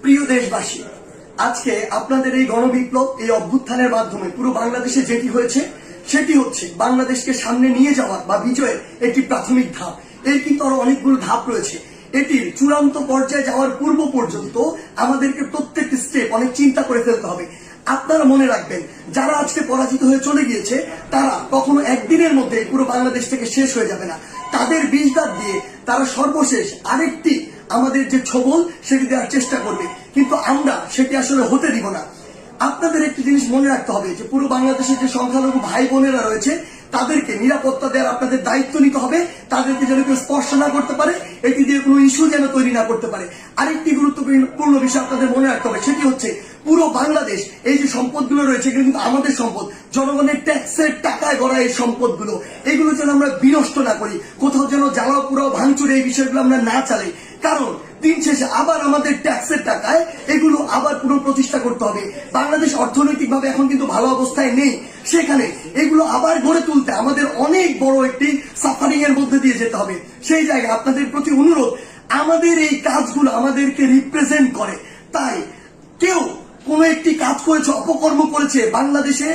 প্রিয় দেশবাসী, আজকে আপনাদের এই গণবিপ্লব, এই অভ্যুত্থানের মাধ্যমে পুরো বাংলাদেশে যেটি হয়েছে সেটি হচ্ছে বাংলাদেশকে সামনে নিয়ে যাওয়ার বা বিজয়ের একটি প্রাথমিক ধাপ। এর কিন্তু আরো অনেকগুলো ধাপ রয়েছে। এটির চূড়ান্ত পর্যায়ে যাওয়ার পূর্ব পর্যন্ত আমাদেরকে প্রত্যেকটি স্টেপ অনেক চিন্তা করে ফেলতে হবে। আপনারা মনে রাখবেন, যারা আজকে পরাজিত হয়ে চলে গিয়েছে তারা কখনো একদিনের মধ্যে পুরো বাংলাদেশ থেকে শেষ হয়ে যাবে না। তাদের বিষ দাঁত দিয়ে তারা সর্বশেষ আরেকটি আমাদের যে ছবল সেটি দেওয়ার চেষ্টা করবে, কিন্তু আমরা সেটি আসলে হতে দিব না। আপনাদের একটি জিনিস মনে রাখতে হবে যে পুরো বাংলাদেশের যে সংখ্যালঘু ভাই বোনেরা রয়েছে তাদেরকে নিরাপত্তা দেওয়ার আপনাদের দায়িত্ব নিতে হবে। তাদেরকে যেন কেউ স্পর্শ না করতে পারে, এটি দিয়ে কোনো ইস্যু যেন তৈরি না করতে পারে। আরেকটি গুরুত্বপূর্ণ বিষয় আপনাদের মনে রাখতে হবে, সেটি হচ্ছে পুরো বাংলাদেশ, এই যে সম্পদগুলো রয়েছে এগুলো কিন্তু আমাদের সম্পদ, জনগণের ট্যাক্সের টাকায় গড়া এই সম্পদগুলো, এগুলো যেন আমরা বিনষ্ট না করি, কোথাও যেন জ্বালাও পুরাও ভাঙচুর এই বিষয়গুলো আমরা না চালাই। কারণ দিন শেষে আবার আমাদের ট্যাক্সের টাকায় এগুলো আবার পুনঃপ্রতিষ্ঠা করতে হবে। বাংলাদেশ অর্থনৈতিকভাবে এখন কিন্তু ভালো অবস্থায় নেই, সেখানে এগুলো আবার গড়ে তুলতে আমাদের অনেক বড় একটি সাফারিং এর মধ্যে দিয়ে যেতে হবে। সেই জায়গায় আপনাদের প্রতি অনুরোধ, আমাদের এই কাজগুলো আমাদেরকে রিপ্রেজেন্ট করে। তাই কেউ কোন একটি কাজ করেছে, অপকর্ম করেছে, বাংলাদেশে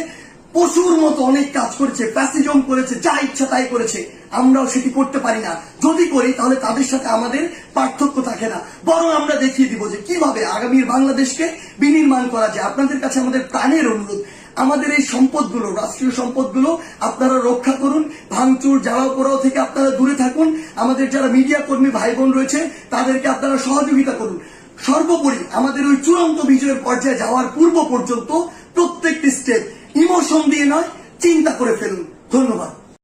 পশুর মতো অনেক কাজ করেছে, ফ্যাসিজম করেছে, যা ইচ্ছা তাই করেছে, আমরাও সেটি করতে পারি না। যদি করি তাহলে তাদের সাথে আমাদের পার্থক্য থাকে না, বরং আমরা দেখিয়ে দিব যে কিভাবে আগামীর বাংলাদেশকে বিনির্মাণ করা যায়। আপনাদের কাছে আমাদের প্রাণের অনুরোধ, আমাদের এই সম্পদগুলো, রাষ্ট্রীয় সম্পদগুলো আপনারা রক্ষা করুন, ভাঙচুর জ্বালাও পোড়াও থেকে আপনারা দূরে থাকুন। আমাদের যারা মিডিয়া কর্মী ভাই বোন রয়েছে তাদেরকে আপনারা সহযোগিতা করুন। সর্বোপরি আমাদের ওই চূড়ান্ত বিজয়ের পর্যায়ে যাওয়ার পূর্ব পর্যন্ত প্রত্যেকটি স্টেপ ইমোশন দিয়ে নয়, চিন্তা করে ফেলুন। ধন্যবাদ।